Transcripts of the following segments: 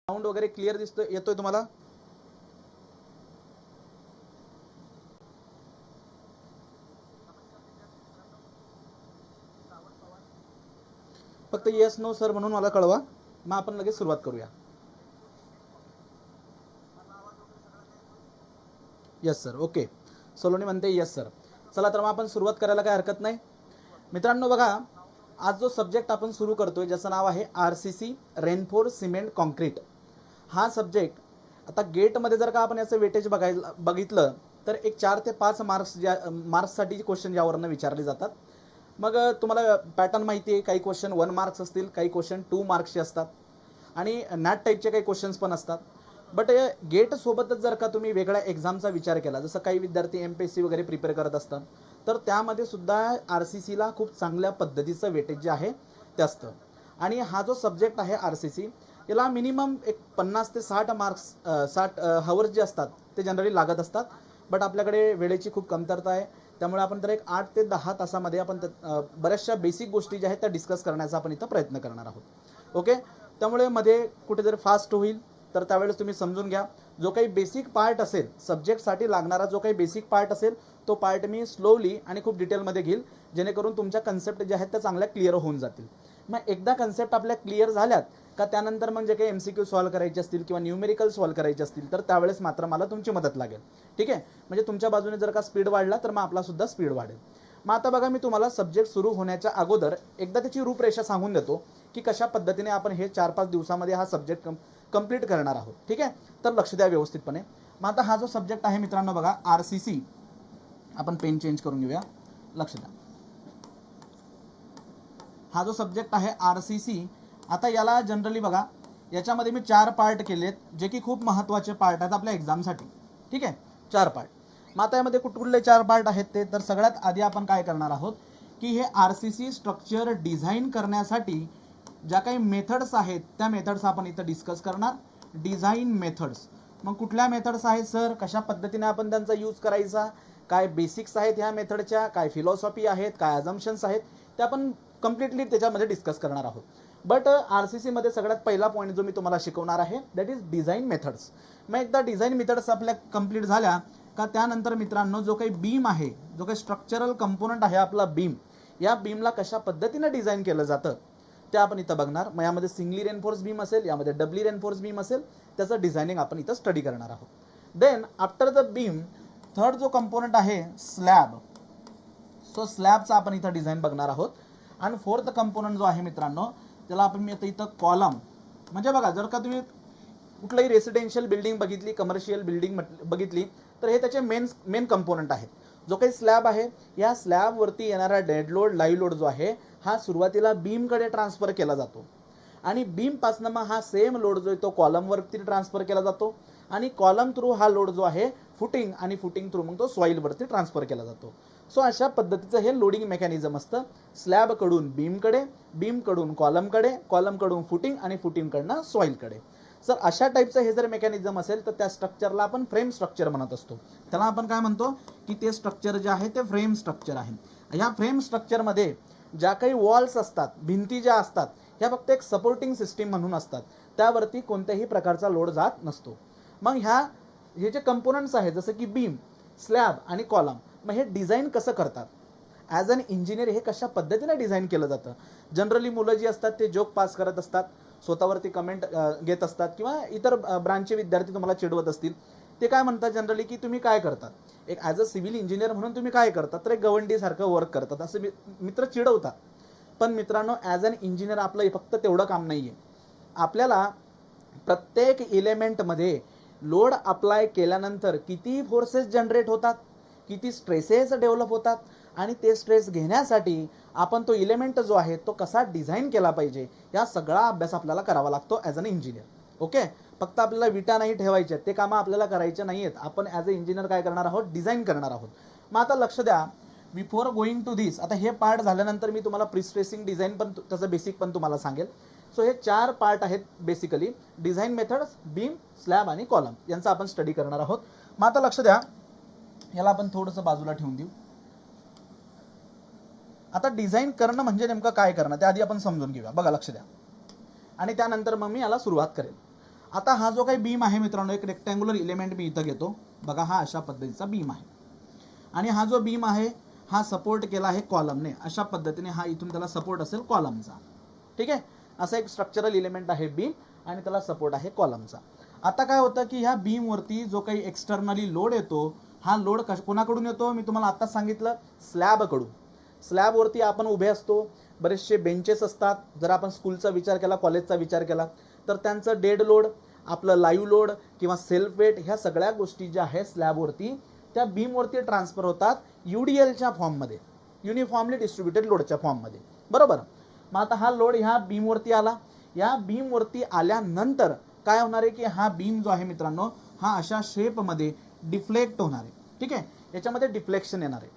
Sound वगैरे clear दिसतोय, येतोय तुम्हाला? फक्त येस नो सर म्हणून मला कळवा, मग आपण लगेच सुरुवात करूया. Yes sir. ओके. सलोनी म्हणते यस सर. चला तर मग आपण सुरुवात करायला काय हरकत नाही. मित्रांनो बघा, आज जो सब्जेक्ट आपण सुरू करतोय ज्याचं नाव आहे RCC रेनफोर्स सिमेंट कॉन्क्रीट. हा सब्जेक्ट आता गेटमध्ये जर का आपण याचं वेटेज बघितलं तर एक 4 ते 5 मार्क्ससाठी क्वेश्चन यावरनं विचारले जातात. मग तुम्हाला पॅटर्न माहिती आहे, काही क्वेश्चन 1 मार्क्स असतील, काही क्वेश्चन 2 मार्क्सचे असतात आणि नॅट टाईपचे काही क्वेश्चन्स पण असतात. बट गेट सोबतच जर का तुम्ही वेगळ्या एक्झामचा विचार केला, जसं काही विद्यार्थी MPSC वगैरे प्रिपेअर करत असतात, तर त्यामध्ये सुद्धा RCCला खूप चांगल्या पद्धतीचं वेटेज जे आहे ते असतं. आणि हा जो सब्जेक्ट आहे RCC, याला मिनिमम एक 50 ते 60 मार्क्स 60 हवर्स जे असतात ते जनरली लागत असतात. बट आपल्याकडे वेळेची खूप कमतरता आहे, त्यामुळे आपण तर एक 8 ते 10 तासामध्ये आपण बऱ्याचशा बेसिक गोष्टी ज्या आहेत त्या डिस्कस करण्याचा आपण इथं प्रयत्न करणार आहोत. ओके. त्यामुळे मध्ये कुठे जर फास्ट होईल तर त्यावेळेस तुम्ही समजून घ्या. जो काही बेसिक पार्ट असेल, सब्जेक्टसाठी लागणारा जो काही बेसिक पार्ट असेल, तो पार्ट मी स्लोली आणि खूप डिटेलमध्ये घेईल, जेणेकरून तुमच्या कन्सेप्ट ज्या आहेत त्या चांगल्या क्लिअर होऊन जातील. मग एकदा कन्सेप्ट आपल्या क्लिअर झाल्यात का त्यानंतर मग जे काही MCQ सॉल्व्ह करायचे असतील किंवा न्यूमेरिकल सॉल्व्ह करायचे असतील तर त्यावेळेस मात्र मला तुमची मदत लागेल. ठीक आहे. म्हणजे तुमच्या बाजूने जर का स्पीड वाढला तर मग आपला सुद्धा स्पीड वाढेल. मग आता बघा, मी तुम्हाला सब्जेक्ट सुरू होण्याच्या अगोदर एकदा त्याची रूपरेषा सांगून देतो की कशा पद्धतीने आपण हे 4-5 दिवसामध्ये हा सब्जेक्ट कंप्लीट करणार आहोत. ठीक आहे. तर लक्ष द्या व्यवस्थितपणे. मग आता हा जो सब्जेक्ट आहे मित्रांनो बघा, RCC, आपण पेन चेंज करून घेऊया, लक्ष द्या. हा जो सब्जेक्ट आहे RCC, आता याला जनरली बघा, याच्यामध्ये मी 4 पार्ट केलेत जे की खूप महत्त्वाचे पार्ट आहेत आपल्या एक्झामसाठी. ठीक आहे. 4 पार्ट. मग आता यामध्ये कुठले 4 पार्ट आहेत ते, तर सगळ्यात आधी आपण काय करणार आहोत की हे RCC स्ट्रक्चर डिझाईन करण्यासाठी ज्या काही मेथड्स आहेत त्या मेथड्स आपण इथं डिस्कस करणार. Design methods. मग कुठल्या मेथड्स आहेत सर, कशा पद्धतीने आपण त्यांचा यूज करायचा, काय बेसिक्स आहेत ह्या मेथडच्या, काय फिलॉसॉफी आहेत, काय अझम्पशन्स आहेत, ते आपण कम्प्लिटली त्याच्यामध्ये डिस्कस करणार आहोत. बट RCC मध्ये सगळ्यात पहिला पॉईंट जो मी तुम्हाला शिकवणार आहे दॅट इज डिझाईन मेथड्स. मग एकदा डिझाईन मेथड्स आपल्या कंप्लीट झाल्या का त्यानंतर मित्रांनो जो काही बीम आहे, जो काही स्ट्रक्चरल कंपोनंट आहे आपला बीम, या बीमला कशा पद्धतीने डिझाईन केलं जातं ते आपण इथं बघणार. मग यामध्ये सिंगली रेनफोर्स बीम असेल, यामध्ये डबली रेनफोर्स बीम असेल, त्याचं डिझायनिंग आपण इथं स्टडी करणार आहोत. Then after the beam third जो कंपोनंट आहे स्लॅब, सो स्लॅबचा आपण इथं डिझाईन बघणार आहोत. आणि फोर्थ कंपोनंट जो आहे मित्रांनो त्याला आपण मी आता इथं कॉलम, म्हणजे बघा जर का तुम्ही कुठलाही रेसिडेन्शियल बिल्डिंग बघितली, कमर्शियल बिल्डिंग बघितली, तर हे त्याचे मेन कंपोनंट आहेत. जो काही स्लॅब आहे, या स्लॅबवरती येणारा डेड लोड, लाईव्ह लोड जो आहे हा सुरुवातीला बीमकडे ट्रान्सफर केला जातो आणि बीमपासून मग हा सेम लोड जो आहे तो कॉलमवरती ट्रान्सफर केला जातो आणि कॉलम थ्रू हा लोड जो आहे फुटिंग आणि फुटिंग थ्रू मग तो सॉईलवरती ट्रान्सफर केला जातो. सो अशा पद्धतीचं हे लोडिंग मेकॅनिझम असतं. स्लॅबकडून बीमकडे, बीमकडून कॉलमकडे, कॉलमकडून फुटिंग आणि फुटिंगकडनं सॉईलकडे. सर अशा टाईपचं हे जर मेकॅनिझम असेल तर त्या स्ट्रक्चरला आपण फ्रेम स्ट्रक्चर म्हणत असतो. त्याला आपण काय म्हणतो की ते स्ट्रक्चर जे आहे ते फ्रेम स्ट्रक्चर आहे. ह्या फ्रेम स्ट्रक्चरमध्ये ज्या काही वॉल्स असतात, भिंती ज्या असतात, ह्या फक्त एक सपोर्टिंग सिस्टीम म्हणून असतात, त्यावरती कोणत्याही प्रकारचा लोड जात नसतो. मग हे जे कंपोनंट्स आहेत जसं की बीम, स्लॅब आणि कॉलम, मग हे डिझाईन कसं करतात ॲज अन इंजिनियर, हे कशा पद्धतीने डिझाईन केलं जातं. जनरली मुलं जी असतात ते जोक पास करत असतात, स्वतःवरती कमेंट घेत असतात किंवा इतर ब्रांचचे विद्यार्थी तुम्हाला चिडवत असतील. ते काय म्हणतात जनरली की तुम्ही काय करतात, एक ॲज अ सिव्हिल इंजिनियर म्हणून तुम्ही काय करतात, तर एक गवंडीसारखं वर्क करतात असं मित्र चिडवतात. पण मित्रांनो ॲज अन इंजिनियर आपलं फक्त तेवढं काम नाही आहे. आपल्याला प्रत्येक इलेमेंटमध्ये लोड अप्लाय केल्यानंतर किती फोर्सेस जनरेट होतात, किती स्ट्रेसेस डेव्हलप होतात आणि ते स्ट्रेस घेण्यासाठी आपण तो इलेमेंट जो आहे तो कसा डिझाईन केला पाहिजे, या सगळा अभ्यास आपल्याला करावा लागतो ॲज अन इंजिनियर. ओके. फक्त आपल्याला विटा नाही ठेवायच्या, ते कामं आपल्याला करायचे नाही आहेत. आपण ॲज अ इंजिनियर काय करणार आहोत, डिझाईन करणार आहोत. मग आता लक्ष द्या, बिफोर गोईंग टू दिस, आता हे पार्ट झाल्यानंतर मी तुम्हाला प्रिस्ट्रेसिंग डिझाईन पण त्याचं बेसिक पण तुम्हाला सांगेल. सो हे 4 पार्ट आहेत basically, design methods, beam, slab आणि कॉलम, यांचा आपण स्टडी करणार आहोत. मग आता लक्ष द्या, याला आपण थोडंसं बाजूला ठेवून देऊ. आता डिझाईन करणं म्हणजे नेमकं काय करणं ते आधी आपण समजून घेऊया. बघा लक्ष द्या आणि त्यानंतर मग मी याला सुरुवात करेल. आता हा जो काही बीम आहे मित्रांनो, एक रेक्टँग्युलर इलेमेंट मी इथं घेतो बघा, हा अशा पद्धतीचा बीम आहे आणि हा जो बीम आहे हा सपोर्ट केला आहे कॉलमने, अशा पद्धतीने हा इथून त्याला सपोर्ट असेल कॉलमचा. ठीक आहे, असं एक स्ट्रक्चरल इलेमेंट आहे बीम आणि त्याला सपोर्ट आहे कॉलमचा. आता काय होतं की ह्या बीम वरती जो काही एक्सटर्नली लोड येतो, हा लोड कोणाकडून येतो, मी तुम्हाला आत्ताच सांगितलं, स्लॅबकडून. स्लॅबवरती आपण उभे असतो, बरेचसे बेंचेस असतात. जर आपण स्कूलचा विचार केला, कॉलेजचा विचार केला, तर त्यांचं डेड लोड, आपलं लाईव्ह लोड किंवा सेल्फ वेट, ह्या सगळ्या गोष्टी ज्या आहेत स्लॅबवरती त्या बीमवरती ट्रान्सफर होतात UDLच्या फॉर्ममध्ये, युनिफॉर्मली डिस्ट्रीब्युटेड लोडच्या फॉर्ममध्ये. बरोबर. मग आता हा लोड ह्या बीमवरती आला, या बीमवरती आल्यानंतर काय होणार आहे की हा बीम जो आहे मित्रांनो, हा अशा शेपमध्ये डिफ्लेक्ट होणार आहे. ठीक आहे, याच्यामध्ये डिफ्लेक्शन येणार आहे.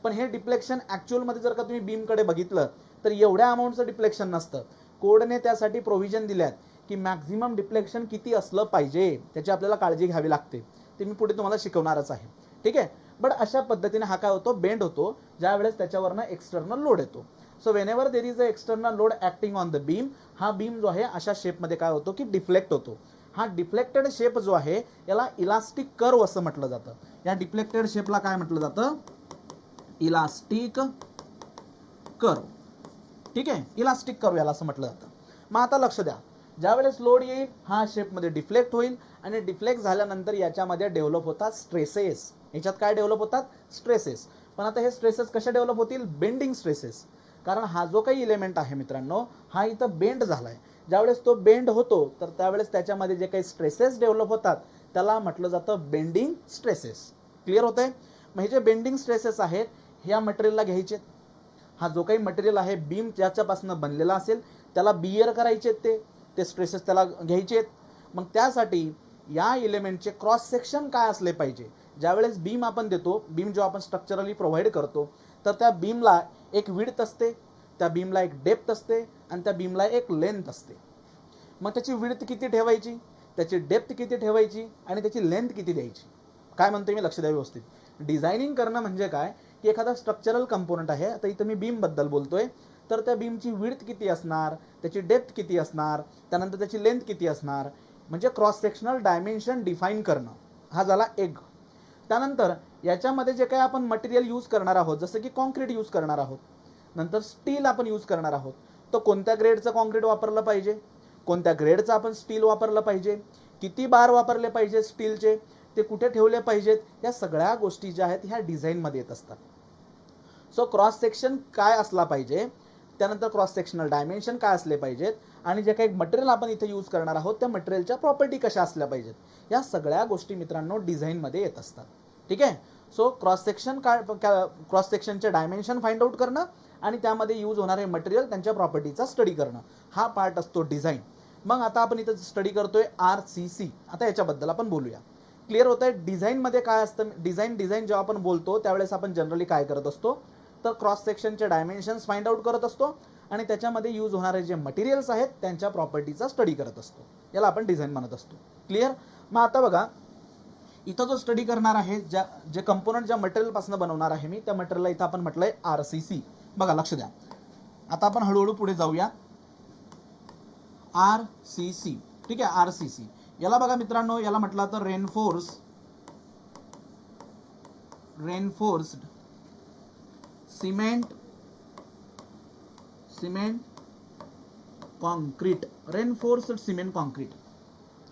पण हे डिफ्लेक्शन ॲक्च्युअलमध्ये जर का तुम्ही बीमकडे बघितलं तर एवढ्या अमाऊंटचं डिफ्लेक्शन नसतं. कोडने त्यासाठी प्रोव्हिजन दिल्यात की मॅक्झिमम डिफ्लेक्शन किती असलं पाहिजे, त्याची आपल्याला काळजी घ्यावी लागते. ते मी पुढे तुम्हाला शिकवणारच आहे. ठीक आहे, बट अशा पद्धतीने हा काय होतो, बेंड होतो ज्यावेळेस त्याच्यावरनं एक्सटर्नल लोड येतो. So whenever there is a external load acting on the beam, हा बीम जो आहे अशा शेपमध्ये काय होतो की डिफ्लेक्ट होतो. हा डिफ्लेक्टेड शेप जो आहे याला इलास्टिक कर्व असं म्हटलं जातं. या डिफ्लेक्टेड शेपला काय म्हटलं जातं, इलास्टिक कर्व. ठीक आहे, इलास्टिक कर्व याला असं म्हटलं जातं. मग आता लक्ष द्या, ज्यावेळेस लोड येईल हा शेपमध्ये डिफ्लेक्ट होईल आणि डिफ्लेक्ट झाल्यानंतर याच्यामध्ये डेव्हलप होतात स्ट्रेसेस. याच्यात काय डेव्हलप होतात, स्ट्रेसेस. पण आता हे स्ट्रेसेस कसे डेव्हलप होतील, बेंडिंग स्ट्रेसेस. कारण हा जो काही इलेमेंट आहे मित्रांनो, हा इथं बेंड झालाय. ज्यावेळेस तो बेंड होतो तर त्यावेळेस त्याच्यामध्ये जे काही स्ट्रेसेस डेव्हलप होतात त्याला म्हटलं जातं बेंडिंग स्ट्रेसेस. क्लिअर होतंय. मग हे जे बेंडिंग स्ट्रेसेस आहेत ह्या मटेरियलला घ्यायचे. हा जो काही मटेरियल आहे बीम ज्याच्यापासून बनलेला असेल त्याला बिअर करायचे, ते स्ट्रेसेस त्याला घ्यायचे. मग त्यासाठी या इलेमेंटचे क्रॉस सेक्शन काय असले पाहिजे. ज्यावेळेस बीम आपण देतो, बीम जो आपण स्ट्रक्चरली प्रोव्हाइड करतो, तर त्या बीमला एक विड्थ असते, त्या बीमला एक डेप्थ असते आणि त्या बीमला एक लेंथ असते. मग त्याची विड्थ किती ठेवायची, त्याची डेप्थ किती ठेवायची आणि त्याची लेंथ किती द्यायची. काय म्हणतोय मी, लक्ष द्या व्यवस्थित. डिझायनिंग करणं म्हणजे काय की एखादा स्ट्रक्चरल कंपोनंट आहे, आता इथं मी बीम बद्दल बोलतोय, तर त्या बीमची विड्थ किती असणार, त्याची डेप्थ किती असणार, त्यानंतर त्याची लेंथ किती असणार, म्हणजे क्रॉस सेक्शनल डायमेन्शन डिफाईन करणं, हा झाला एक. त्यानंतर याच्यामध्ये जे काही आपण मटेरियल यूज करणार आहोत, जसं की कॉन्क्रीट यूज करणार आहोत, नंतर स्टील आपण यूज करणार आहोत, तर कोणत्या ग्रेडचं कॉन्क्रीट वापरलं पाहिजे, कोणत्या ग्रेडचं आपण स्टील वापरलं पाहिजे, किती बार वापरले पाहिजे स्टीलचे, ते कुठे ठेवले पाहिजेत, या सगळ्या गोष्टी ज्या आहेत ह्या डिझाईनमध्ये येत असतात. सो क्रॉस सेक्शन काय असला पाहिजे, त्यानंतर क्रॉस सेक्शनल डायमेन्शन काय असले पाहिजेत आणि जे काही मटेरियल आपण इथे यूज करणार आहोत त्या मटेरियलच्या प्रॉपर्टी कशा असल्या पाहिजेत, या सगळ्या गोष्टी मित्रांनो डिझाईनमध्ये येत असतात. ठीक आहे. सो क्रॉस सेक्शन काय, क्रॉस सेक्शनचे डायमेन्शन फाइंड आउट करणं आणि त्यामध्ये यूज होणारे मटेरियल त्यांच्या प्रॉपर्टीचा स्टडी करणं, हा पार्ट असतो डिझाईन. मग आता आपण इथं स्टडी करतोय RCC. आता याच्याबद्दल आपण बोलूया. क्लिअर होत आहे. डिझाईनमध्ये काय असतं, डिझाईन जेव्हा आपण बोलतो त्यावेळेस आपण जनरली काय करत असतो, तर क्रॉस सेक्शनचे डायमेन्शन्स फाइंड आउट करत असतो आणि त्याच्यामध्ये यूज होणारे जे मटेरियल्स आहेत त्यांच्या प्रॉपर्टीचा स्टडी करत असतो. याला आपण डिझाईन म्हणत असतो. क्लिअर. मग आता बघा, इथं जो स्टडी करणार आहे, जे कंपोनंट ज्या मटेरियलपासून बनवणार आहे मी, त्या मटेरियलला इथं आपण म्हटलंय RCC. बघा लक्ष द्या, आता आपण हळूहळू पुढे जाऊया. RCC. ठीक आहे, RCC याला बघा मित्रांनो, याला म्हटलं तर reinforced cement concrete. Reinforced cement concrete,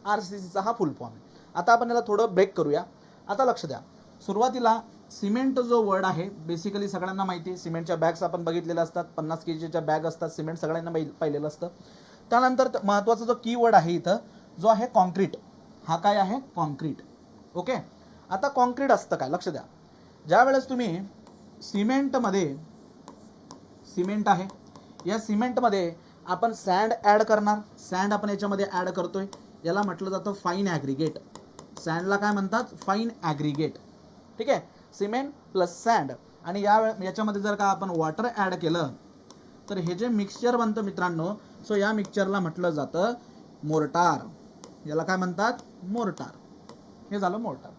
RCCचा हा फुल फॉर्म आहे. आता आपण याला थोडं ब्रेक करूया. आता लक्ष द्या, सुरुवातीला सिमेंट जो वर्ड आहे, बेसिकली सगळ्यांना माहिती आहे, सिमेंटच्या बॅग्स आपण बघितलेल्या असतात, 50 kgच्या बॅग असतात, सिमेंट सगळ्यांना पाहिलेलं असतं. त्यानंतर महत्त्वाचा जो की वर्ड आहे इथं जो आहे कॉन्क्रीट, हा काय आहे, कॉन्क्रीट. ओके. आता कॉन्क्रीट असतं काय, लक्ष द्या, ज्या वेळेस तुम्ही सिमेंटमध्ये, सिमेंट आहे, या सिमेंटमध्ये आपण सँड ॲड करणार, सँड आपण याच्यामध्ये ॲड करतोय, याला म्हटलं जातं फाईन ॲग्रिगेट. सँडला काय म्हणतात, फाईन ॲग्रिगेट. ठीक आहे, सिमेंट प्लस सँड. आणि याच्यामध्ये जर का आपण वॉटर ॲड केलं तर हे जे मिक्सचर बनतं मित्रांनो, सो या मिक्सचरला म्हटलं जातं मोर्टार. याला काय म्हणतात, मोर्टार. हे झालं mortar.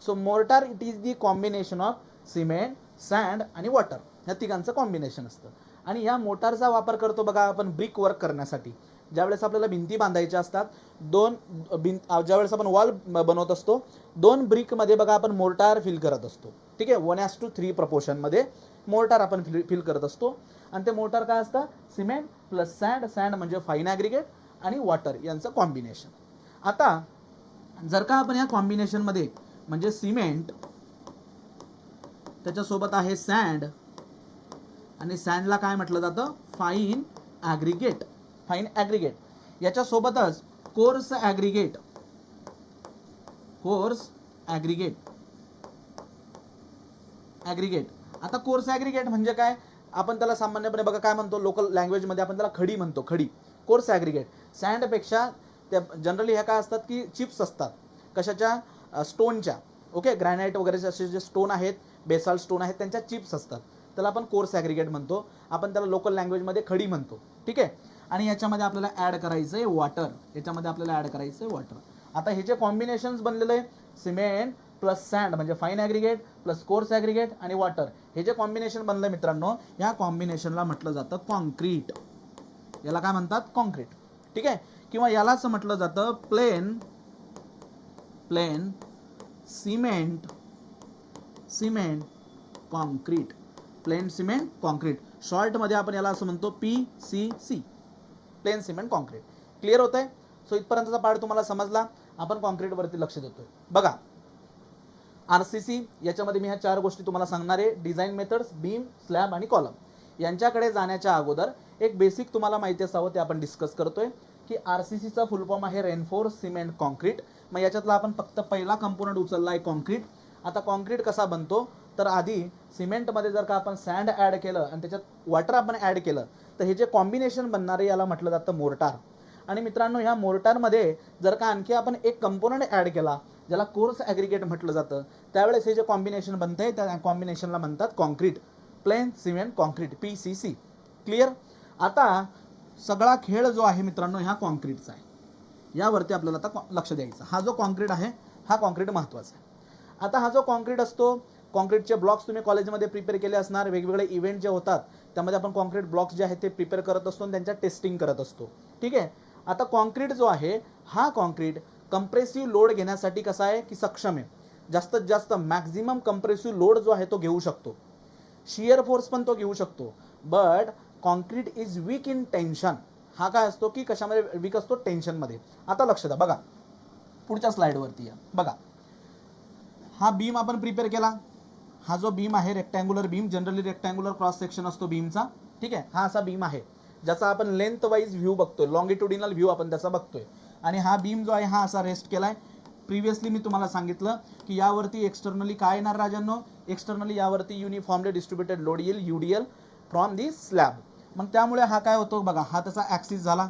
So mortar it is the combination of cement, sand आणि वॉटर, ह्या तिघांचं कॉम्बिनेशन असतं. आणि या मोटारचा वापर करतो बघा आपण ब्रिक वर्क करण्यासाठी. ज्यावेळेस आपल्याला भिंती बांधायच्या असतात, ज्यावेळेस आपण वॉल बनवत असतो, 2 ब्रिकमध्ये बघा आपण मोर्टार फिल करत असतो. ठीक आहे, 1:3 प्रपोर्शनमध्ये मोर्टार आपण फिल करत असतो. आणि ते मोर्टार काय असतं, सिमेंट प्लस सँड, सँड म्हणजे फाईन ॲग्रिगेट आणि वॉटर यांचं कॉम्बिनेशन. आता जर का आपण या कॉम्बिनेशनमध्ये म्हणजे सिमेंट त्याच्यासोबत आहे सँड, आणि सँडला काय म्हटलं जातं, फाईन ॲग्रिगेट. फाईन ॲग्रिगेट याच्यासोबतच coarse aggregate. Coarse aggregate. Aggregate. आता कोर्स ॲग्रिगेट म्हणजे काय, आपण त्याला सामान्यपणे बघा काय म्हणतो, लोकल लँग्वेजमध्ये आपण त्याला खडी म्हणतो, खडी. Course aggregate. सँडपेक्षा त्या जनरली ह्या काय असतात की चिप्स असतात, कशाच्या, स्टोनच्या. ओके, ग्रॅनाइट वगैरे असे जे स्टोन आहेत, बेसाल्ट स्टोन आहेत, त्यांच्या चिप्स असतात, त्याला आपण कोर्स ॲग्रिगेट म्हणतो. आपण त्याला लोकल लँग्वेजमध्ये खडी म्हणतो. ठीक आहे, आणि याच्यामध्ये आपल्याला ॲड करायचं आहे वॉटर. याच्यामध्ये आपल्याला ॲड करायचं आहे वॉटर. आता हे जे कॉम्बिनेशन्स बनलेलं आहे, सिमेंट प्लस सँड म्हणजे fine aggregate plus coarse aggregate आणि वॉटर, हे जे कॉम्बिनेशन बनलं मित्रांनो, या कॉम्बिनेशनला म्हटलं जातं कॉन्क्रीट. याला काय म्हणतात, कॉन्क्रीट. ठीक आहे, किंवा यालाच म्हटलं जातं plain cement concrete. Plain cement concrete. शॉर्टमध्ये आपण याला असं म्हणतो PCC, plain cement concrete. Clear होत आहे? सो इथपर्यंतचा पार्ट तुम्हाला समजला. आपण कॉन्क्रीटवरती लक्ष देतोय. बघा, RCC याच्यामध्ये मी ह्या 4 गोष्टी तुम्हाला सांगणार आहे, डिझाईन मेथड्स, बीम, स्लॅब आणि कॉलम. यांच्याकडे जाण्याच्या अगोदर एक बेसिक तुम्हाला माहिती असावं ते आपण डिस्कस करतोय की RCCचा फुल फॉर्म आहे रेनफोर्स सिमेंट कॉन्क्रीट. मग याच्यातला आपण फक्त पहिला कंपोनंट उचलला आहे कॉन्क्रीट. आता कॉन्क्रीट कसा बनतो, तर आधी सिमेंटमध्ये जर का आपण सँड ॲड केलं आणि त्याच्यात वॉटर आपण ॲड केलं, तर हे जे कॉम्बिनेशन बनणार आहे याला म्हटलं जातं मोर्टार. आणि मित्रांनो, ह्या मोर्टारमध्ये जर का आणखी आपण एक कंपोनंट ॲड केला ज्याला कोर्स ॲग्रिगेट म्हटलं जातं, त्यावेळेस हे जे कॉम्बिनेशन बनतंय त्या कॉम्बिनेशनला म्हणतात concrete. Plain cement concrete, PCC. Clear? आता सगळा खेळ जो आहे मित्रांनो ह्या कॉन्क्रीटचा आहे, यावरती आपल्याला आता लक्ष द्यायचं. हा जो कॉन्क्रीट आहे, हा कॉन्क्रीट महत्त्वाचा आहे. आता हा जो कॉन्क्रीट असतो, कॉन्क्रीटचे ब्लॉक्स तुम्ही कॉलेजमध्ये प्रिपेअर केले असणार. वेगवेगळे इव्हेंट जे होतात त्यामध्ये आपण कॉन्क्रीट ब्लॉक्स जे आहेत ते प्रिपेअर करत असतो आणि त्यांच्या टेस्टिंग करत असतो. ठीक आहे, आता कॉन्क्रीट जो आहे, हा कॉन्क्रीट कंप्रेसिव्ह लोड घेण्यासाठी कसा आहे की सक्षम आहे. जास्तीत जास्त मॅक्झिमम कंप्रेसिव्ह लोड जो आहे तो घेऊ शकतो. शियर फोर्स पण तो घेऊ शकतो. But concrete is weak in tension. हा काय असतो की कशामध्ये वीक असतो, टेन्शनमध्ये. आता लक्ष द्या, बघा पुढच्या स्लाइडवरती या. बघा, हा बीम आपण प्रिपेअर केला. हा जो बीम आहे rectangular beam, generally rectangular cross section असतो बीमचा. ठीक आहे, हा असा बीम आहे ज्याचा आपण लेंथ वाईज व्ह्यू बघतोय, लॉंगिट्युडिनल व्ह्यू आपण त्याचा बघतोय. आणि हा बीम जो आहे हा असा रेस्ट केलाय. प्रिव्हियसली मी तुम्हाला सांगितलं की यावरती एक्सटर्नली काय येणार राजांनो, एक्सटर्नली यावरती युनिफॉर्मली डिस्ट्रीब्युटेड लोड येईल, UDL फ्रॉम दी स्लॅब. मग त्यामुळे हा काय होतो बघा, हा त्याचा ॲक्सिस झाला,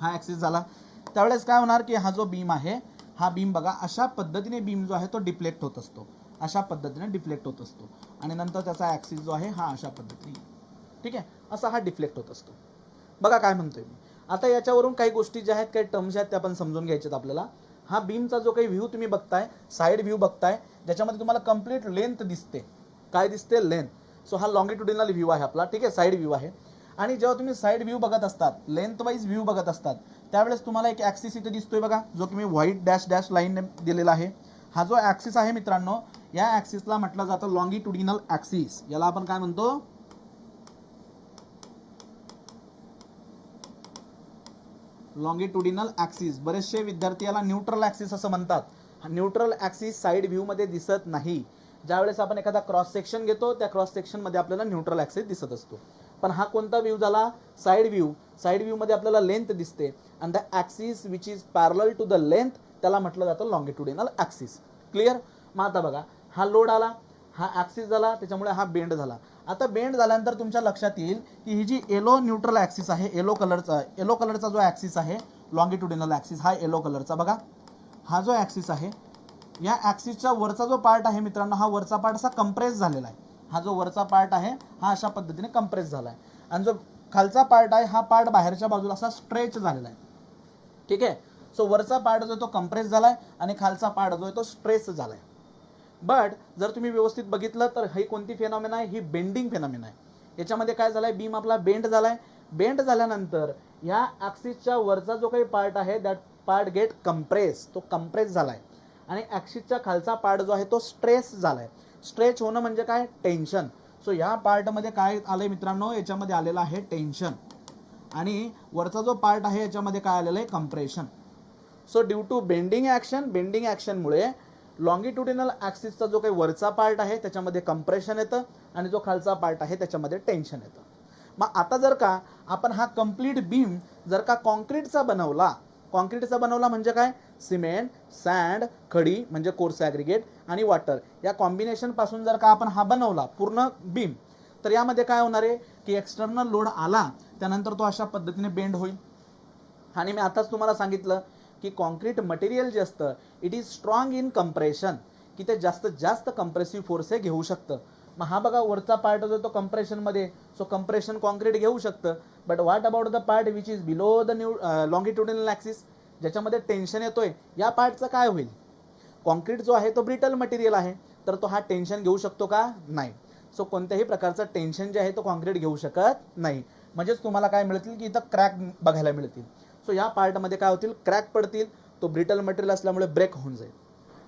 हा ॲक्सिस झाला. त्यावेळेस काय होणार की हा जो बीम आहे, हा बीम बघा अशा पद्धतीने बीम जो आहे तो डिफ्लेक्ट होत असतो, अशा पद्धतीने डिफ्लेक्ट होत असतो. आणि नंतर त्याचा ॲक्सिस जो आहे हा अशा पद्धतीने, ठीक आहे, असा हा डिफ्लेक्ट होत असतो. बघा काय म्हणतोय मी. आता याच्यावरून काही गोष्टी ज्या आहेत, काही टर्म्स आहेत, त्या आपण समजून घ्यायच्यात आपल्याला. हा बीमचा जो काही व्ह्यू तुम्ही बघताय, साईड व्ह्यू बघताय, ज्याच्यामध्ये तुम्हाला कंप्लीट लेंथ दिसते. काय दिसते, लेंथ. सो हा लॉंगिट्युडिनल व्ह्यू आहे आपला. ठीक आहे, साईड व्ह्यू आहे. आणि जेव्हा तुम्ही साईड व्ह्यू बघत असतात, लेंथ वाईज व्ह्यू बघत असतात, त्यावेळेस तुम्हाला एक ॲक्सिस इथे दिसतोय बघा, जो की मी व्हाईट डॅश डॅश लाईन दिलेला आहे. हा जो ॲक्सिस आहे मित्रांनो, या ॲक्सिसला म्हटलं जातं लॉंगिट्युडिनल ॲक्सिस. याला आपण काय म्हणतो, लॉंगिट्युडिनल ॲक्सिस. बरेचसे विद्यार्थी याला न्यूट्रल ॲक्सिस असं म्हणतात. न्यूट्रल ॲक्सिस साईड व्ह्यूमध्ये दिसत नाही. ज्यावेळेस आपण एखादा क्रॉस सेक्शन घेतो, त्या क्रॉस सेक्शनमध्ये आपल्याला न्यूट्रल ॲक्सिस दिसत असतो. पण हा कोणता व्ह्यू झाला, साईड व्ह्यू. साईड व्ह्यूमध्ये आपल्याला लेंथ दिसते. And the axis which is parallel to the length, त्याला म्हटलं जातं लॉंगिट्युडिनल ॲक्सिस. क्लिअर? मग आता बघा, हा लोड आला, हा ॲक्सिस झाला, त्याच्यामुळे हा बेंड झाला. आता बेंड झाल्यानंतर तुमच्या लक्षात येईल की ही जी येलो न्यूट्रल ॲक्सिस आहे, येलो कलरचा जो ॲक्सिस आहे, लॉंगिट्युडिनल ॲक्सिस, हा येलो कलरचा बघा, हा जो ॲक्सिस आहे, या ॲक्सिसच्या वरचा जो पार्ट आहे मित्रांनो, हा वरचा पार्ट असा कंप्रेस झालेला आहे. हा जो वरचा पार्ट आहे हा अशा पद्धतीने कंप्रेस झाला आहे. आणि जो खालचा पार्ट आहे, हा पार्ट बाहेरच्या बाजूला असा स्ट्रेच झालेला आहे. ठीक आहे, सो वरचा पार्ट जो तो कंप्रेस झालाय आणि खालचा पार्ट जो आहे तो स्ट्रेस झालाय. बट जर तुम्ही व्यवस्थित बघितलं तर ही कोणती फेनॉमेना आहे, ही बेंडिंग फेनॉमेना आहे. याच्यामध्ये काय झालंय, बीम आपला बेंड झालाय बेंड झाल्यानंतर या ॲक्सिसच्या वरचा जो काही पार्ट आहे दॅट पार्ट गेट कंप्रेस, तो कंप्रेस झालाय. आणि ॲक्सिसच्या खालचा पार्ट जो आहे तो स्ट्रेस झालाय. स्ट्रेच होणं म्हणजे काय, टेन्शन. सो या पार्टमध्ये काय आलंय मित्रांनो, याच्यामध्ये आलेलं आहे टेन्शन. आणि वरचा जो पार्ट आहे याच्यामध्ये काय आलेलं आहे, compression. So due to bending action, bending ॲक्शनमुळे लॉंगिट्युडिनल ॲक्सिसचा जो काही वरचा पार्ट आहे त्याच्यामध्ये कंप्रेशन येतं आणि जो खालचा पार्ट आहे त्याच्यामध्ये टेन्शन येतं. मग आता जर का आपण हा कंप्लीट बीम जर का कॉन्क्रीटचा बनवला म्हणजे काय, सिमेंट, सँड, खडी म्हणजे कोर्स ॲग्रिगेट आणि वॉटर या कॉम्बिनेशन पासून जर का आपण हा बनवला पूर्ण बीम, तर यामध्ये काय होणार आहे की एक्सटर्नल लोड आला त्यानंतर तो अशा पद्धतीने बेंड होईल. आणि मी आताच तुम्हाला सांगितलं की कॉन्क्रीट मटेरियल जे असतं it is strong in compression, की ते जास्तीत जास्त कंप्रेसिव्ह फोर्स हे घेऊ शकतं. मग हा बघा वरचा पार्ट जो तो कंप्रेशनमध्ये, सो कंप्रेशन कॉन्क्रीट घेऊ शकतं. But what about the part which is below the longitudinal axis, ज्याच्यामध्ये टेन्शन येतोय, या पार्टचं काय होईल. कॉन्क्रीट जो आहे तो ब्रिटल मटेरियल आहे, तर तो हा टेन्शन घेऊ शकतो का, नाही. सो कोणत्याही प्रकारचं टेन्शन जे आहे तो कॉन्क्रीट घेऊ शकत नाही. म्हणजेच तुम्हाला काय मिळतील की इथं क्रॅक बघायला मिळतील. सो या पार्टमध्ये काय होतील, क्रॅक पडतील, तो ब्रिटल मटेरियल असल्यामुळे ब्रेक होऊन जाईल.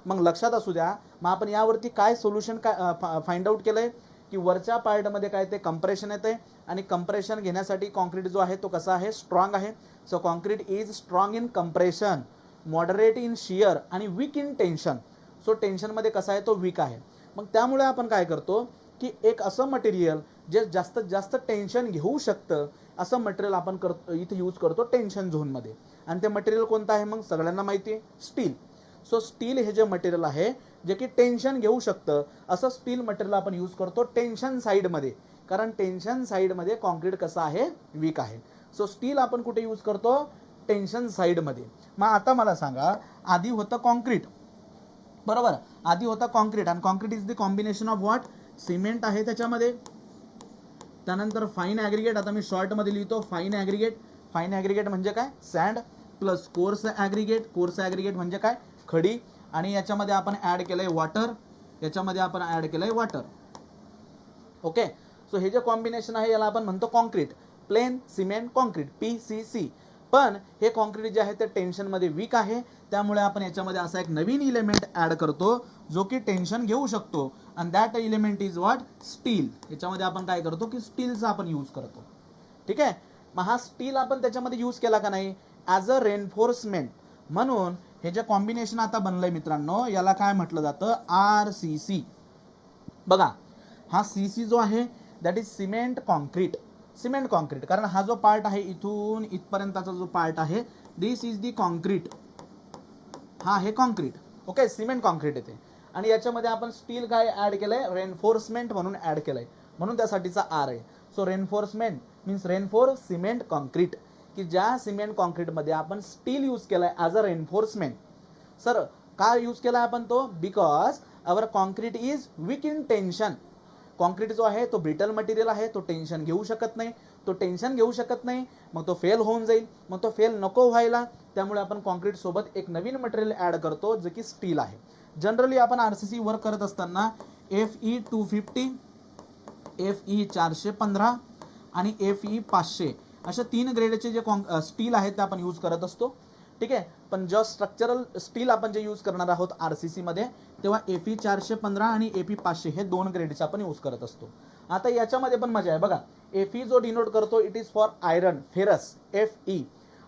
मग लक्षात असू द्या, मग आपण यावरती काय सोल्युशन काय फाइंड आउट केलंय की वरच्या पार्टमध्ये काय ते कंप्रेशन येते आणि कंप्रेशन घेण्यासाठी कॉन्क्रीट जो आहे तो कसा आहे, स्ट्रॉंग आहे. So concrete is strong in compression, moderate in shear आणि वीक इन टेन्शन. सो टेन्शनमध्ये कसा आहे तो वीक आहे. मग त्यामुळे आपण काय करतो की एक असं मटेरियल जे जास्तीत जास्त टेन्शन घेऊ शकतं असं मटेरियल आपण करतो, इथे यूज करतो टेन्शन झोनमध्ये. आणि ते मटेरियल कोणतं आहे, मग सगळ्यांना माहिती आहे, स्टील. सो स्टील हे जे मटेरियल आहे जे की टेन्शन घेऊ शकतं असं स्टील मटेरियल आपण यूज करतो टेन्शन साईडमध्ये, कारण टेन्शन साईडमध्ये कॉन्क्रीट कसं आहे, वीक आहे. सो स्टील आपण कुठे यूज करतो, टेन्शन साईडमध्ये. मग आता मला सांगा, आधी होतं कॉन्क्रीट, बरोबर, आधी होता कॉन्क्रीट आणि concrete is the combination of what, cement आहे त्याच्यामध्ये, त्यानंतर फाईन ॲग्रिगेट, आता मी शॉर्टमध्ये लिहितो फाईन ॲग्रिगेट. फाईन ॲग्रिगेट म्हणजे काय, sand plus coarse aggregate. Coarse aggregate म्हणजे काय, खडी. आणि याच्यामध्ये आपण ॲड केलंय वॉटर, याच्यामध्ये आपण ॲड केलंय वॉटर. ओके. सो हे जे कॉम्बिनेशन आहे याला आपण म्हणतो concrete, plain cement concrete, PCC. पण हे कॉन्क्रीट जे आहे ते टेन्शनमध्ये वीक आहे, त्यामुळे आपण याच्यामध्ये असा एक नवीन इलेमेंट ॲड करतो जो की टेन्शन घेऊ शकतो आणि that element is what, steel. याच्यामध्ये आपण काय करतो की स्टीलचा आपण यूज करतो. ठीक आहे. मग हा स्टील आपण त्याच्यामध्ये यूज केला का नाही, ॲज अ रेनफोर्समेंट. म्हणून हे जे कॉम्बिनेशन आता बनलंय मित्रांनो याला काय म्हटलं जातं, RCC. बघा हा CC जो आहे that is cement concrete. Cement concrete, कारण हा जो पार्ट आहे इथून इथपर्यंतचा जो पार्ट आहे दिस इज दी कॉन्क्रीट, हा आहे कॉन्क्रीट. ओके, सिमेंट कॉन्क्रीट येते. आणि याच्यामध्ये आपण स्टील काय ऍड केलंय, रेनफोर्समेंट म्हणून ऍड केलंय, म्हणून त्यासाठीचा R आहे. So reinforcement means reinforce cement concrete, की ज्या सिमेंट कॉन्क्रीटमध्ये आपण स्टील यूज केलाय ॲज अ रेनफोर्समेंट. सर का यूज केलाय आपण तो, because our concrete is weak in tension. Concrete जो आहे तो ब्रिटल मटेरियल आहे, तो टेन्शन घेऊ शकत नाही. तो टेन्शन घेऊ शकत नाही मग तो फेल होऊन जाईल. मग तो फेल नको व्हायला, त्यामुळे आपण कॉन्क्रीट सोबत एक नवीन मटेरियल ऍड करतो जे की स्टील आहे. जनरली आपण RCC वर्क करत असताना FE 250, FE 415 आणि FE 500 अशा 3 ग्रेडचे जे स्टील आहेत ते आपण यूज करत असतो. ठीक आहे. पण जो स्ट्रक्चरल स्टील आपण जे यूज करणार आहोत RCC मध्ये, तेव्हा FE 415 आणि FE 500 हे 2 ग्रेडचे आपण यूज करत असतो. आता याच्यामध्ये पण मजा आहे बघा, FE जो डिनोट करतो it is for iron, ferrous, FE.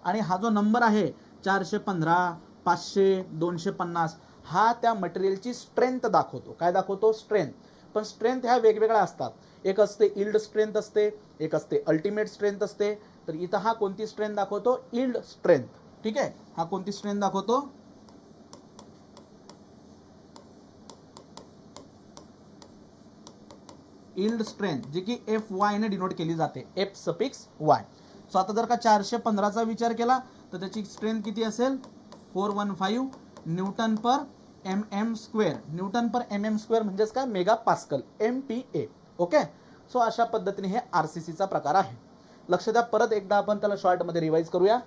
आणि हा जो नंबर आहे 415, 500, 250 हा त्या मटेरियलची स्ट्रेंथ दाखवतो. काय दाखवतो, स्ट्रेंथ. पण स्ट्रेंथ ह्या वेगवेगळ्या असतात. एक असते इल्ड स्ट्रेंथ असते, एक असते अल्टिमेट स्ट्रेंथ असते. तर इथं हा कोणती स्ट्रेंथ दाखवतो, इल्ड स्ट्रेंथ. ठीक आहे. हा कोणती स्ट्रेंथ दाखवतो, इल्ड स्ट्रेंथ, जी की FY ने डिनोट केली जाते, F सफिक्स Y. सो आता जर का 415चा विचार केला तर त्याची स्ट्रेंथ किती असेल, 415 न्यूटन पर mm स्क्वेअर. न्यूटन पर mm स्क्वेअर म्हणजेच काय, mega pascal, MPa. Okay. So अशा पद्धतीने हे RCCचा प्रकार आहे. लक्ष द्या, परत एकदा आपण त्याला शॉर्टमध्ये रिवाइज करूया.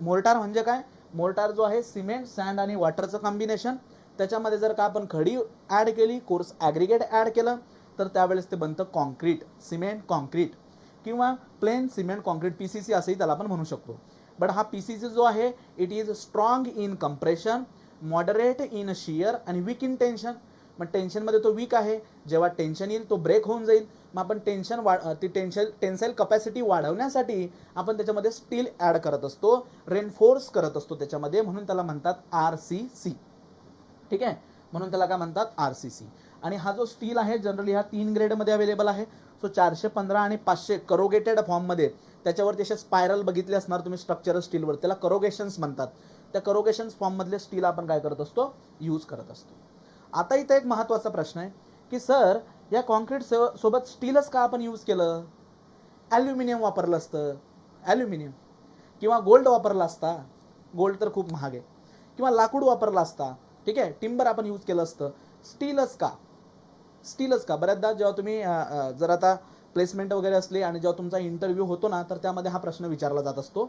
मोर्टार म्हणजे काय, मोर्टार जो आहे सिमेंट, सँड आणि वॉटरचं कॉम्बिनेशन. त्याच्यामध्ये जर का आपण खडी ऍड केली, कोर्स ॲग्रिगेट ऍड केलं तर त्यावेळेस ते बनतं कॉन्क्रीट, सिमेंट कॉन्क्रीट. किंवा प्लेन सिमेंट कॉन्क्रीट पीसीसी असंही त्याला आपण म्हणू शकतो. बट हा पीसीसी जो आहे it is strong in compression, moderate in shear आणि वीक इन टेन्शन. मग टेन्शनमध्ये तो वीक आहे, जेव्हा टेन्शन येईल तो ब्रेक होऊन जाईल. मग आपण टेन्साईल कपॅसिटी वाढवण्यासाठी आपण त्याच्यामध्ये स्टील ॲड करत असतो, रेनफोर्स करत असतो त्याच्यामध्ये, म्हणून त्याला म्हणतात RCC. ठीक आहे, म्हणून त्याला काय म्हणतात RCC. आणि हा जो स्टील आहे जनरली हा 3 ग्रेडमध्ये अवेलेबल आहे. सो 415 आणि 500 करोगेटेड फॉर्ममध्ये, त्याच्यावरती असे स्पायरल बघितले असणार तुम्ही स्ट्रक्चरल स्टीलवर, त्याला करोगेशन्स म्हणतात. त्या करोगेशन्स फॉर्ममधले स्टील आपण काय करत असतो, यूज करत असतो. आता इथं एक महत्त्वाचा प्रश्न आहे की सर या कॉन्क्रीट सोबत स्टीलच का आपण यूज केलं? ॲल्युमिनियम वापरलं असतं, ॲल्युमिनियम, किंवा गोल्ड वापरला असता, गोल्ड तर खूप महाग आहे, किंवा लाकूड वापरला असता, ठीक आहे, टिंबर आपण यूज केलं असतं. स्टीलच का? स्टीलच का? बऱ्याचदा जेव्हा तुम्ही जर आता प्लेसमेंट वगैरे असली आणि जेव्हा तुमचा इंटरव्ह्यू होतो ना, तर त्यामध्ये हा प्रश्न विचारला जात असतो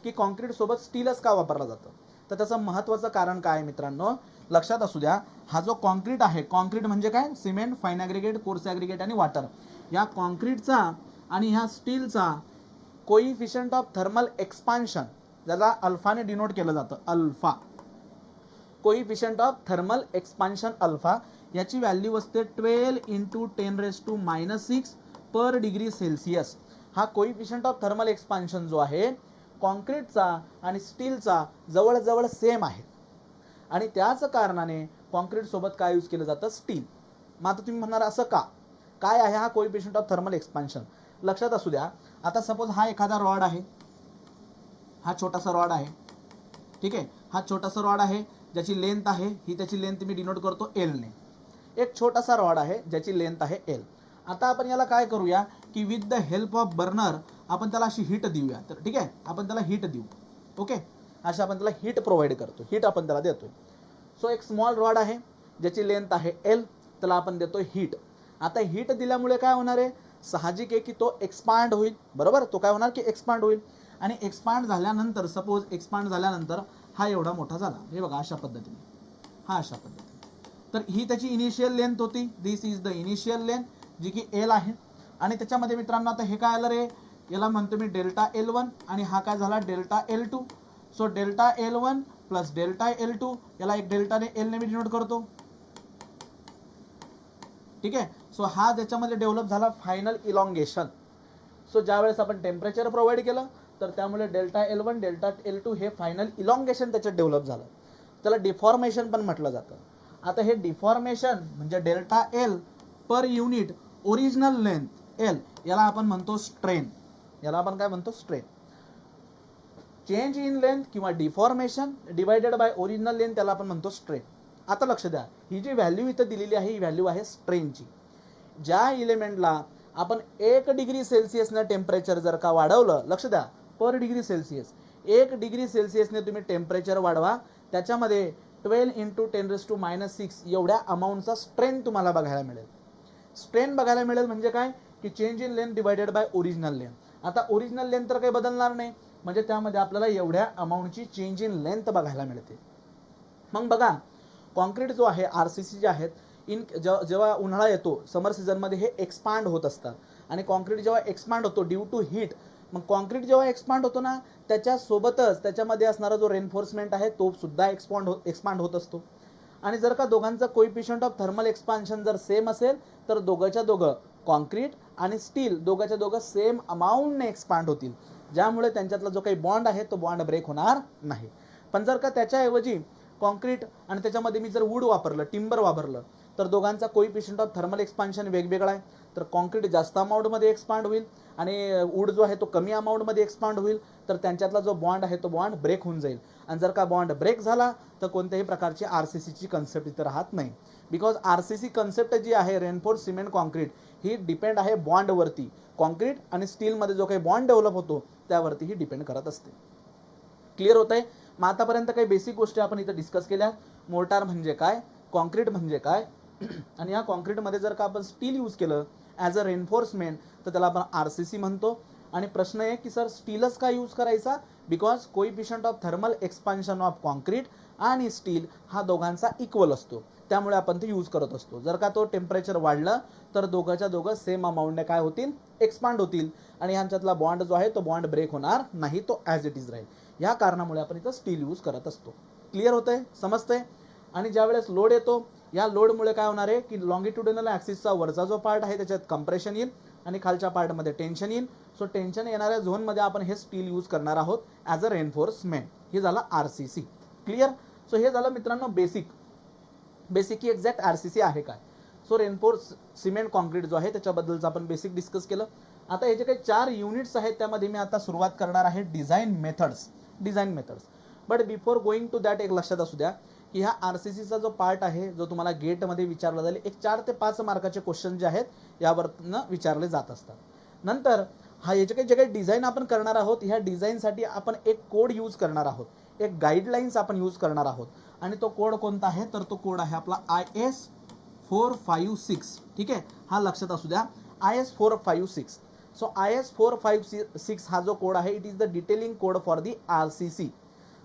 की कॉन्क्रीट सोबत स्टीलच का वापरला जातं. तर त्याचं महत्त्वाचं कारण काय आहे मित्रांनो, लक्षात असू द्या. हा जो कॉन्क्रीट आहे, कॉन्क्रीट म्हणजे काय, cement, fine aggregate, coarse aggregate आणि वॉटर, या कॉन्क्रीटचा आणि ह्या स्टीलचा कोइफिशियंट ऑफ थर्मल एक्सपान्शन, ज्याला अल्फाने डिनोट केलं जातं, alpha, coefficient of thermal expansion alpha, याची व्हॅल्यू असते 12 × 10⁻⁻6 पर डिग्री सेल्सिअस. हा कोइफिशियंट ऑफ थर्मल एक्सपान्शन जो आहे कॉन्क्रीटचा आणि स्टीलचा जवळजवळ सेम आहे, आणि त्याच कारणाने कॉन्क्रीट सोबत काय यूज केलं जातं, स्टील. मग आता तुम्ही म्हणणार असं का, काय आहे हा कोइफिशियंट ऑफ थर्मल एक्सपान्शन? लक्षात असू द्या. आता सपोज हा एखादा रॉड आहे, हा छोटासा रॉड आहे, ठीक आहे, हा छोटासा रॉड आहे ज्याची लेंथ आहे, ही त्याची लेंथ मी डिनोट करतो L ने. एक छोटासा रॉड आहे ज्याची लेंथ आहे L. आता आपण याला काय करूया की with the help of burner आपण त्याला अशी हीट देऊया. तर ठीक आहे, आपण त्याला हीट देऊ, ओके, अशा आपण त्याला हीट प्रोव्हाइड करतो, हीट आपण त्याला देतोय. सो एक स्मॉल रॉड आहे ज्याची लेंथ आहे L, त्याला आपण देतोय हीट. आता हीट दिल्यामुळे काय होणार आहे, साहजिक आहे की तो एक्सपांड होईल, बरोबर, तो काय होणार की एक्सपांड होईल. आणि एक्सपांड झाल्यानंतर, सपोज एक्सपांड झाल्यानंतर हा एवढा मोठा झाला, हे बघा अशा पद्धतीने, हा अशा पद्धतीने. तर ही त्याची इनिशियल लेंथ होती, दिस इज द इनिशियल लेंथ, जी की L आहे. आणि त्याच्यामध्ये मित्रांनो आता हे काय आलं रे, याला म्हणतो मी डेल्टा L1 आणि हा काय झाला delta L2. So delta L1 plus delta L2, याला एक डेल्टाने L ने मी डिनोट करतो, ठीक आहे. सो हा ज्याच्यामध्ये डेव्हलप झाला फायनल इलॉंगेशन. सो ज्यावेळेस आपण टेम्परेचर प्रोव्हाइड केलं तर त्यामुळे डेल्टा L1 डेल्टा L2 हे फायनल इलॉंगेशन त्याच्यात डेव्हलप झालं, त्याला डिफॉर्मेशन पण म्हटलं जातं. आता हे डिफॉर्मेशन म्हणजे delta L per unit original length L, याला आपण म्हणतो स्ट्रेन, याला आपण काय म्हणतो, स्ट्रेन. चेंज इन लेंथ किंवा deformation divided by original length, त्याला आपण म्हणतो स्ट्रेन. आता लक्ष द्या, ही जी व्हॅल्यू इथं दिलेली आहे ही व्हॅल्यू आहे स्ट्रेनची. ज्या इलेमेंटला आपण 1 डिग्री सेल्सिअसने टेम्परेचर जर का वाढवलं, लक्ष द्या, पर डिग्री सेल्सिअस 1 डिग्री सेल्सिअसने तुम्ही टेम्परेचर वाढवा, त्याच्यामध्ये 12 × 10⁻⁶ एवढ्या अमाऊंटचा स्ट्रेन तुम्हाला बघायला मिळेल. स्ट्रेन बघायला मिळेल म्हणजे काय की change in length divided by original length. आता ओरिजिनल लेंथ तर काही बदलणार नाही, म्हणजे त्यामध्ये आपल्याला एवढ्या अमाऊंटची चेंज इन लेंथ बघायला मिळते. मग बघा, कॉन्क्रीट जो आहे, RCC जे आहेत, जेव्हा उन्हाळा येतो समर सीझनमध्ये हे एक्सपांड होत असतात, आणि कॉन्क्रीट जेव्हा एक्सपांड होतो ड्यू टू हीट, मग कॉन्क्रीट जेव्हा एक्सपांड होतो ना, त्याच्यासोबतच त्याच्यामध्ये असणारा जो रेनफोर्समेंट आहे तो सुद्धा एक्सपांड होत असतो. आणि जर का दोघांचा कोइफिशियंट ऑफ थर्मल एक्सपान्शन जर सेम असेल तर दोघंच्या दोघं, कॉन्क्रीट आणि स्टील दोघंच्या दोघं सेम अमाऊंटने एक्सपांड होतील, ज्यामुळे त्यांच्यातला जो काही बॉन्ड आहे तो बॉन्ड ब्रेक होणार नाही. पण जर का त्याच्याऐवजी कॉन्क्रीट आणि त्याच्यामध्ये मी जर वूड वापरलं, टिंबर वापरलं, तर दोघांचा कोइफिशियंट ऑफ थर्मल एक्सपान्शन वेगवेगळा आहे. तर कॉन्क्रीट जास्त अमाऊंटमध्ये एक्सपांड होईल आणि वूड जो आहे तो कमी अमाऊंटमध्ये एक्सपांड होईल, तर त्यांच्यातला जो बॉन्ड आहे तो बॉन्ड ब्रेक होऊन जाईल. आणि जर का बॉन्ड ब्रेक झाला तर कोणत्याही प्रकारची RCCची कन्सेप्ट इथं राहत नाही. बिकॉज RCC कन्सेप्ट जी आहे, रेनफोर्स सिमेंट कॉन्क्रीट, ही डिपेंड आहे बॉन्डवरती. कॉन्क्रीट आणि स्टीलमध्ये जो काही बॉन्ड डेव्हलप होतो त्यावरती ही डिपेंड करत असते. क्लिअर होत आहे? मग आतापर्यंत काही बेसिक गोष्टी आपण इथं डिस्कस केल्या. मोर्टार म्हणजे काय, कॉन्क्रीट म्हणजे काय, आणि या कॉन्क्रीटमध्ये जर का आपण स्टील यूज केलं ॲज अ रेनफोर्समेंट तर त्याला आपण RCC म्हणतो. आणि प्रश्न आहे की सर स्टीलच का यूज करायचा, because coefficient of thermal expansion of concrete आणि स्टील हा दोघांचा इक्वल असतो, त्यामुळे आपण ते यूज करत असतो. जर का तो टेम्परेचर वाढलं तर दोघांच्या दोघं सेम अमाऊंटने काय होतील, एक्सपांड होतील आणि ह्यांच्यातला बॉन्ड जो आहे तो बॉन्ड ब्रेक होणार नाही, तो ॲज इट इज राहील. या कारणामुळे आपण इथं स्टील यूज करत असतो. क्लिअर होतंय, समजतंय. आणि ज्यावेळेस लोड येतो, या लोडमुळे काय होणार आहे की लॉंगिट्युडिनल ॲक्सिसचा वरचा जो पार्ट आहे त्याच्यात कंप्रेशन येईल आणि खालच्या पार्टमध्ये टेन्शन येईल. सो टेन्शन येणाऱ्या झोनमध्ये आपण हे स्टील यूज करणार आहोत ॲज अ रेनफोर्समेंट. हे झालं RCC. क्लिअर. सो हे झालं मित्रांनो बेसिक की एक्झॅक्ट RCC आहे काय. सो रेनफोर्स सिमेंट कॉन्क्रीट जो आहे त्याच्याबद्दलचं आपण बेसिक डिस्कस केलं. आता हे जे काही 4 युनिट्स आहेत त्यामध्ये मी आता सुरुवात करणार आहे design methods. But before going to that एक लक्षात असू द्या की ह्या RCCचा जो पार्ट आहे जो तुम्हाला गेटमध्ये विचारला जाईल, एक 4 ते 5 मार्काचे क्वेश्चन जे आहेत यावरनं विचारले जात असतात. नंतर हे जे काही डिझाईन आपण करणार आहोत, ह्या डिझाईनसाठी आपण एक कोड यूज करणार आहोत, एक गाईडलाईन्स आपण यूज करणार आहोत. आणि तो कोड कोणता आहे तर तो कोड आहे आपला IS 456. ठीक आहे, हा लक्षात असू द्या, IS 456. सो IS 456 हा जो कोड आहे it is the detailing code for the RCC.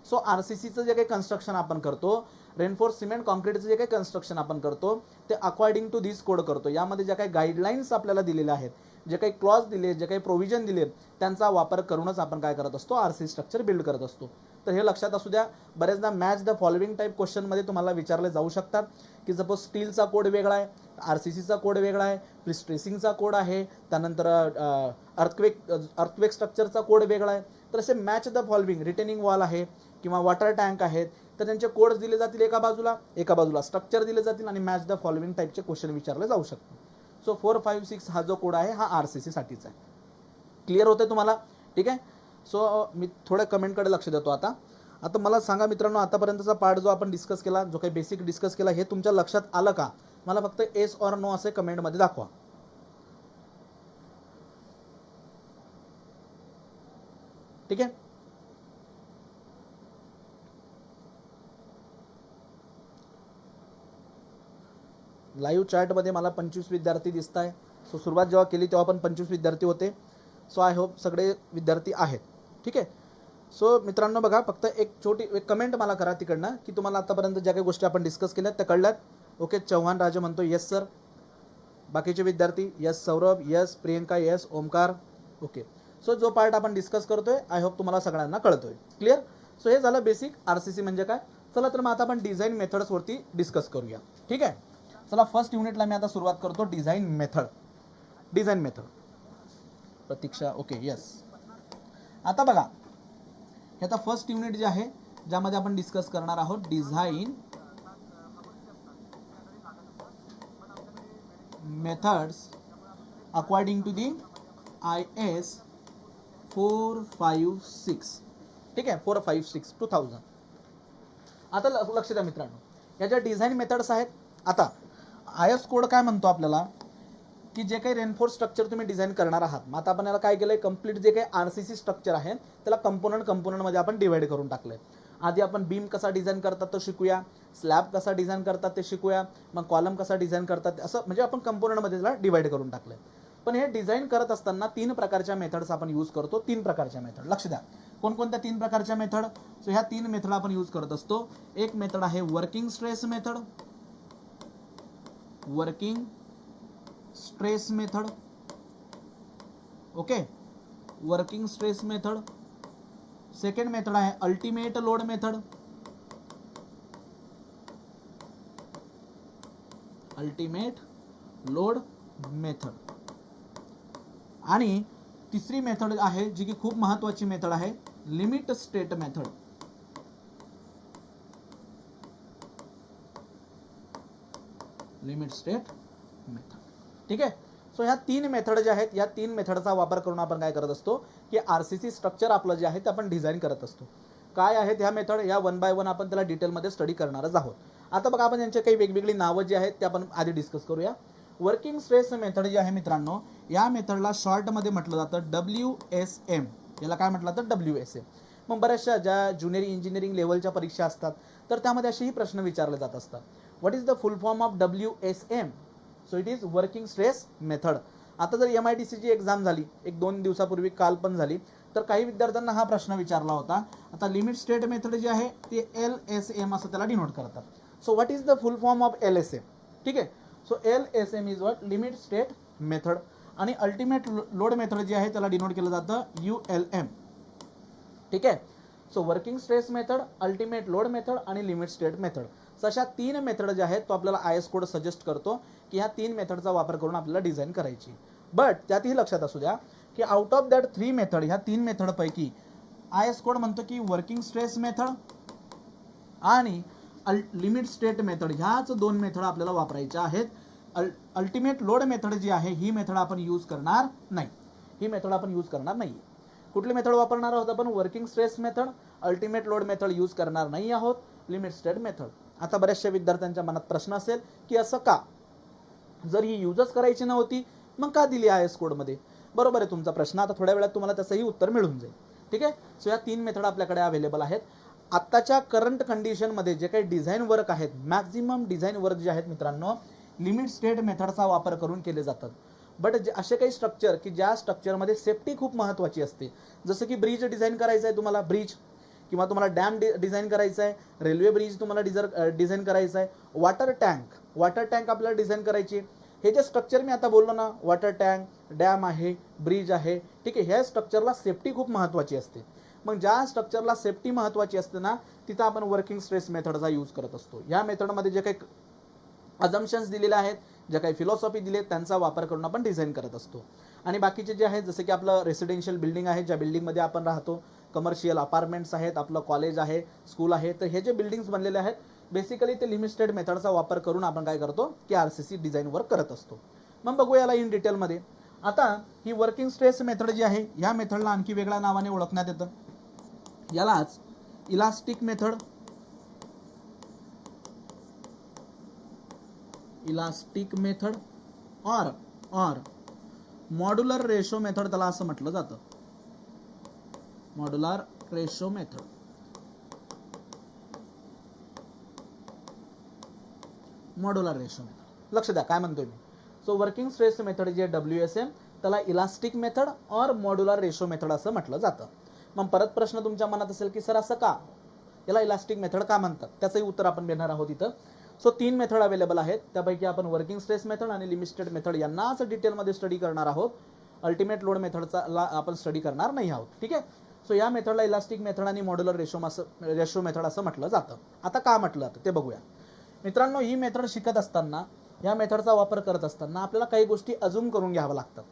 So RCCचं जे काही कन्स्ट्रक्शन आपण करतो, रेनफोर्स सिमेंट कॉन्क्रीटचं जे काही कन्स्ट्रक्शन आपण करतो ते अकॉर्डिंग टू दिस कोड करतो. यामध्ये ज्या काही गाईडलाईन्स आपल्याला दिलेल्या आहेत, जे काही क्लॉज दिले, जे काही प्रोव्हिजन दिले, त्यांचा वापर करूनच आपण काय करत असतो, RCC स्ट्रक्चर बिल्ड करत असतो. तर हे लक्षात असू द्या. बरेचदा मॅच द फॉलोइंग टाईप क्वेश्चनमध्ये तुम्हाला विचारले जाऊ शकतात की सपोज स्टीलचा कोड वेगळा आहे, RCCचा कोड वेगळा आहे, प्रिस्ट्रेसिंगचा कोड आहे, त्यानंतर अर्थक्वेक स्ट्रक्चरचा कोड वेगळा आहे. तर असे match the following retaining wall आहे किंवा वॉटर टँक आहेत, तर त्यांचे कोड्स दिले जातील एका बाजूला स्ट्रक्चर दिले जातील आणि मॅच द फॉलोइंग टाईपचे क्वेश्चन विचारले जाऊ शकतात. सो 456 हा जो कोड आहे हा RCC साठीचा आहे. क्लिअर होते तुम्हाला. ठीक आहे. सो मी थोड्या कमेंटकडे लक्ष देतो. आता मला सांगा मित्रांनो, आतापर्यंतचा पार्ट जो आपण डिस्कस केला, जो काही बेसिक डिस्कस केला, हे तुमच्या लक्षात आलं का? मला फक्त येस ऑर नो असे कमेंटमध्ये दाखवा. ठीक आहे. लाईव्ह चॅटमध्ये मला 25 विद्यार्थी दिसत आहे. सो सुरुवात जेव्हा केली तेव्हा पण 25 विद्यार्थी होते. सो आय होप सगळे विद्यार्थी आहेत. ठीक आहे. सो मित्रांनो बघा, फक्त एक कमेंट मला करा तिकडनं की तुम्हाला आतापर्यंत ज्या काही गोष्टी आपण डिस्कस केल्यात त्या कळल्यात. ओके, चव्हाण राजे म्हणतो येस सर. बाकीचे विद्यार्थी yes, Saurabh yes, Priyanka yes, Omkar okay. So जो पार्ट आपण डिस्कस करतोय आय होप तुम्हाला सगळ्यांना कळतोय. क्लिअर. सो हे झालं बेसिक RCC म्हणजे काय. चला तर मग आता आपण डिझाईन मेथड्सवरती डिस्कस करूया. ठीक आहे. चला फर्स्ट युनिटला मी आता सुरुवात करतो. Design method. Pratiksha okay yes. आता बघा, हे आता फर्स्ट युनिट जे आहे ज्यामध्ये आपण डिस्कस करणार आहोत design methods according to the IS 456. ठीक आहे, 456 2000. आता लक्ष द्या मित्रांनो, या ज्या डिझाईन मेथड्स आहेत, आता IS कोड काय म्हणतो आपल्याला की जे काही रेनफोर्स स्ट्रक्चर तुम्ही डिझाईन करणार आहात, मग आता आपण याला काय केलंय, कम्प्लीट जे काही RCC स्ट्रक्चर आहे त्याला कंपोनंटमध्ये आपण डिवाइड करून टाकलंय. आधी आपण बीम कसा डिझाईन करतात तो शिकूया, स्लॅब कसा डिझाईन करतात ते शिकूया, मग कॉलम कसा डिझाईन करतात, असं म्हणजे आपण कंपोनंटमध्ये त्याला डिवाइड करून टाकलंय. पण हे डिझाईन करत असताना 3 प्रकारच्या मेथड्स आपण यूज करतो. 3 प्रकारच्या मेथड लक्ष द्या. कोणकोणत्या 3 प्रकारच्या मेथड. सो ह्या 3 मेथड आपण यूज करत असतो. एक मेथड आहे working stress method. Okay, working stress method. Second method आहे अल्टिमेट लोड मेथड. आणि तिसरी मेथड आहे जी की खूप महत्वाची मेथड आहे, लिमिट स्टेट मेथड. ठीक आहे. सो ह्या 3 मेथड ज्या आहेत, या 3 मेथडचा वापर करून आपण काय करत असतो की RCC स्ट्रक्चर आपलं जे आहे ते आपण डिझाईन करत असतो. काय आहेत ह्या मेथड, या 1 बाय 1 आपण त्याला डिटेलमध्ये स्टडी करणारच आहोत. आता बघा, आपण यांचे काही वेगवेगळी नावं जी आहेत ते आपण आधी डिस्कस करूया. वर्किंग स्ट्रेस मेथड जी आहे मित्रांनो, या मेथडला शॉर्टमध्ये म्हटलं जातं WSM. याला काय म्हटलं जातं, WSM. मग बऱ्याचशा ज्या ज्युनियर इंजिनिअरिंग लेवलच्या परीक्षा असतात तर त्यामध्ये असेही प्रश्न विचारले जात असतात. What is the full form of WSM? So it is working stress method. आता जर MITC ची एक्झाम झाली, 1-2 दिवसापूर्वी काल पण झाली, तर काही विद्यार्थ्यांना हा प्रश्न विचारला होता. आता लिमिट स्टेट मेथड जी आहे ते LSM असं त्याला डिनोट करतात. So what is the full form of LSM? ठीक आहे. So LSM is what limit state method. आणि अल्टिमेट लोड मेथड जी आहे त्याला डिनोट केलं जातं ULM. ठीक आहे. So working stress method, ultimate load method आणि लिमिट स्टेट मेथड, अशा 3 मेथड ज्या आहेत तो आपल्याला IS कोड सजेस्ट करतो की ह्या 3 मेथडचा वापर करून आपल्याला डिझाईन करायची. बट त्यातही लक्षात असू द्या की आउट ऑफ दॅट 3 मेथड, ह्या 3 मेथड पैकी IS कोड म्हणतो की वर्किंग स्ट्रेस मेथड आणि लिमिट स्टेट मेथड ह्याच 2 मेथड आपल्याला वापरायच्या आहेत. अल्टिमेट लोड मेथड जी आहे ही मेथड आपण यूज करणार नाही. ही मेथड आपण यूज करणार नाही. कुठली मेथड वापरणार आहोत आपण? Working stress method. Ultimate load method use करणार नाही आहोत. Limit state method. आता बऱ्याचशा विद्यार्थ्यांच्या मनात प्रश्न असेल की असं का? जर ही यूजच करायची नव्हती मग का दिली IS कोड मध्ये? बरोबर आहे तुमचा प्रश्न. आता थोड्या वेळात तुम्हाला त्याचंही उत्तर मिळून जाईल. ठीक आहे. सो या 3 मेथड आपल्याकडे अवेलेबल आहेत. आत्ताच्या करंट कंडिशनमध्ये जे काही डिझाईन वर्क आहेत, मॅक्झिमम डिझाईन वर्क जे आहेत मित्रांनो, लिमिट स्टेट मेथडचा वापर करून केले जातात. बट असे काही स्ट्रक्चर की ज्या स्ट्रक्चरमध्ये सेफ्टी खूप महत्त्वाची असते, जसं की ब्रिज डिझाईन करायचं आहे तुम्हाला, ब्रिज, किंवा तुम्हाला डॅम डिझाईन करायचं आहे, रेल्वे ब्रिज तुम्हाला डिझाईन करायचं आहे, वॉटर टँक आपल्याला डिझाईन करायची. हे जे स्ट्रक्चर मी आता बोललो ना, वॉटर टँक, डॅम आहे, ब्रिज आहे, ठीक आहे, ह्या स्ट्रक्चरला सेफ्टी खूप महत्त्वाची असते. मग ज्या स्ट्रक्चरला सेफ्टी महत्त्वाची असते ना, तिथं आपण वर्किंग स्ट्रेस मेथडचा यूज करत असतो. या मेथडमध्ये जे काही अजम्पशन्स दिलेले आहेत, ज्या काही फिलॉसॉफी दिले त्यांचा वापर करून आपण डिझाईन करत असतो. आणि बाकीचे जे आहेत, जसं की आपलं रेसिडेन्शियल बिल्डिंग आहे, ज्या बिल्डिंगमध्ये आपण राहतो, कमर्शियल अपार्टमेंट्स आहेत, आपलं कॉलेज आहे, स्कूल आहे, तर हे जे बिल्डिंग्स बनलेले आहेत बेसिकली ते लिमिट स्टेट मेथडचा वापर करून आपण काय करतो की RCC डिझाईन वर्क करत असतो. मग बघूया याला इन डिटेलमध्ये. आता ही वर्किंग स्ट्रेस मेथड जी आहे या मेथडला आणखी वेगळ्या नावाने ओळखण्यात येतं. यालाच इलास्टिक मेथड, और मॉड्युलर रेशो मेथड त्याला असं म्हटलं जातं. Modular ratio method. Modular ratio method. लक्ष द्या काय म्हणतोय मी. सो वर्किंग स्ट्रेस मेथड जे WSM त्याला इलास्टिक मेथड और मॉड्युलर रेशो मेथड असं म्हटलं जातं. मग परत प्रश्न तुमच्या मनात असेल की सर असं का, याला इलास्टिक मेथड का म्हणतात? त्याचंही उत्तर आपण देणार आहोत इथं. सो 3 मेथड अवेलेबल आहेत. त्यापैकी आपण वर्किंग स्ट्रेस मेथड आणि लिमिट स्टेट मेथड यांनाच डिटेलमध्ये स्टडी करणार आहोत. अल्टिमेट लोड मेथडचा आपण स्टडी करणार नाही आहोत. ठीक आहे. सो या मेथडला इलास्टिक मेथड आणि मॉड्युलर रेशो मेथड असं म्हटलं जातं. आता का म्हटलं जातं ते बघूया. मित्रांनो, ही मेथड शिकत असताना, या मेथडचा वापर करत असताना आपल्याला काही गोष्टी अजूम करून घ्याव्या लागतात.